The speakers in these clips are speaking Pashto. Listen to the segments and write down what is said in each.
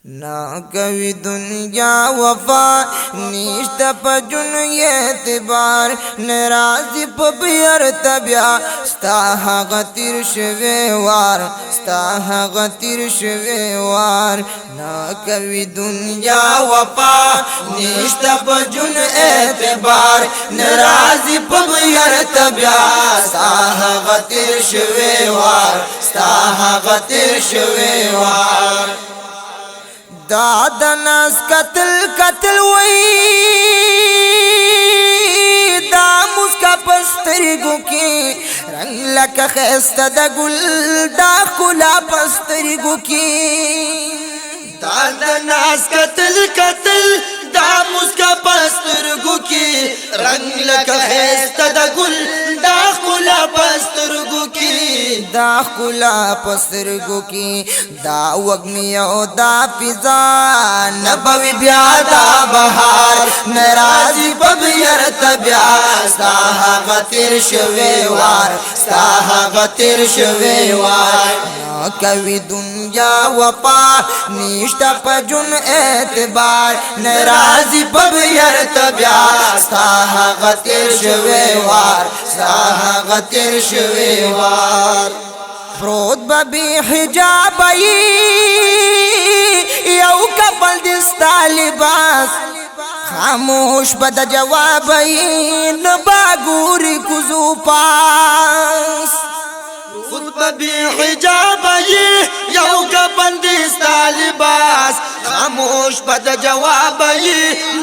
نا کوي دنیا وفا نشتا پا جن اعتبار نرازی پا بیرتا بیا ستا حق تیر شوی وار ستا حق تیر شوی وار نا کوي دنیا وفا نشتا پا جن اعتبار نرازی پا بیرتا بیا ستا حق تیر شوی وار ستا حق تیر شوی وار دا ناس قتل وی دا مسکا پسترگو کی رنگ لکا خیستا دا گل دا کلا پسترگو کی دا ناس قتل دا مسکا پسترگو کی رنگ لکا خیستا دا گل دا کلا پسترگو کی دا کلا پسترگو کی دا وگمی او دا فضا نبوی بیا دا بہار نرازی ببیرت بیا ستا حق تیر شوی وار ستا حق تیر شوی وار نا کوي دنیا وپا نشتا پا جن اعتبار نرازی ببیرت بیا ستا حق تیر شوی وار ستا حق تیر شوی وار پروت ببی حجابی یو کپل دستا لباس خاموش بد جوابی نباگوری کزو پاس پروت ببی حجابی یو کپل دستا لباس خاموش بد جوابی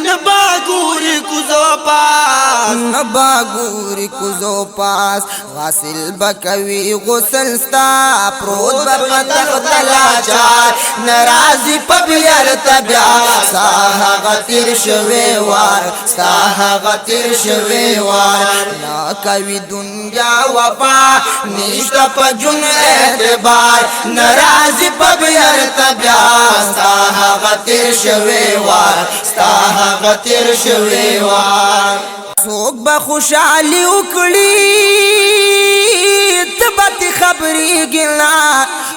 نباگوری کزو پاس نباگوری کزو پاس غاسل بکوی غسل ستا پروت بپتخ تلاچار نرازی پبیرت بیا ستا حق تیر شوی وار ستا حق تیر شوی وار نا کوي دنیا وفا نشتا پا جن اعتبار نرازی پبیرت بیا ستا حق تیر شوی وار ستا حق تیر شوی وار سوک با خوشحالی اکڑی تبت خبری گنا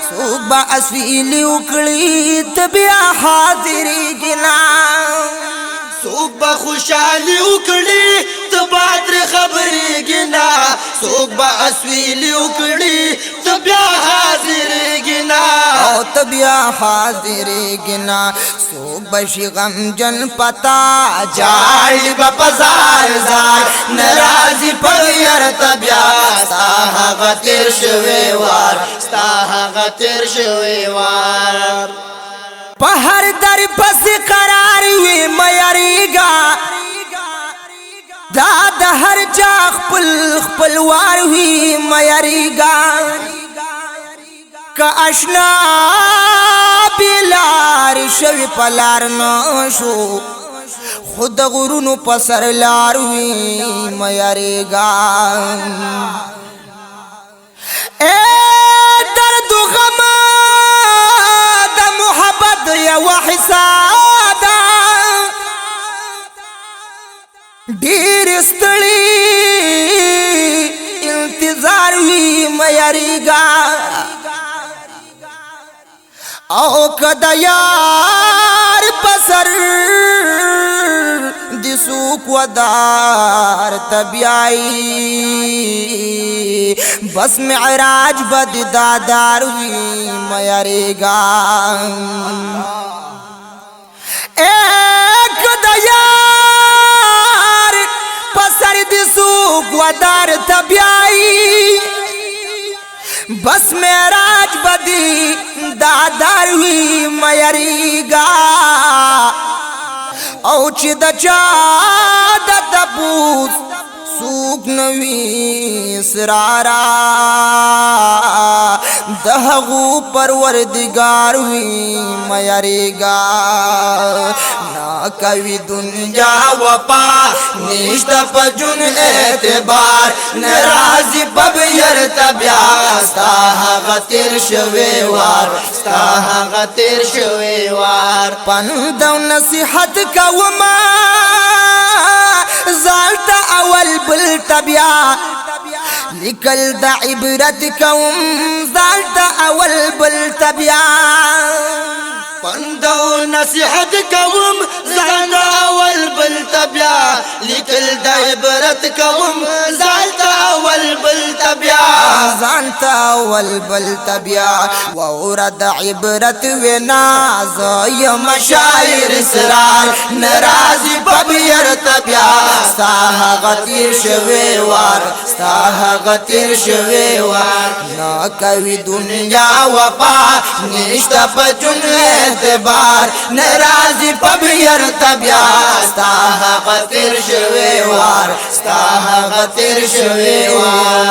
سوک با اسویلی اکڑی تبیا حاضری گنا سوک با خوشحالی اکڑی تبات خبری گنا سوک با اسویلی اکڑی تبیا حاضری گنا او تبیا حاضری گنا سوک بشی غم جن پتا جاڑی با پزار زار نرازی پویر تبیا ستا حق تیر شوی وار ستا حق تیر شوی وار پہر در پس قرار وی میاریگا داد ہر چا خپلوار وی میاریگا کا اشنا بیلار شوی پلار نشو خود غرونو پسر لاروی میاریگا اے درد و غم دا محبت یا وحسادا دیر استڑی انتظار وی میاریگا او کدا یار پسر دسوک ودار تبیائی بس معراج بد دادار وی میاریگا ایک دا یار پسر دسوک ودار تبیائی بس معراج بدی دادار وی میاریگا او چی دا چا دا تپوس سوک نوی سرارا دہغو پروردگار وی میاریگا نا کوي دنیا وپا نشتا پا جن اعتبار نرازی پبیرت بیا ستا حق تیر شوی وار ستا حق تیر شوی وار پندو نصیحت کوما زالتا اول بلتا بیا لیکل دا عبرت کوم ځالتا اول بل تبیا پندو نصیحت کوم ځان اول بل تبیا لیکل د عبرت کوم ځان اول بل تبیا ځانتا اول بل تبیا وورد عبرت ونا زایم شاعر اسرار ناراضی ببیر تبیا ستا غتیر شوی وار ستا غتیر شوی وار نا کوي دنیا وفا نشتا پجن اعتبار ناراضی ببیر تبیا ستا غتیر شوی وار ستا غتیر شوی وار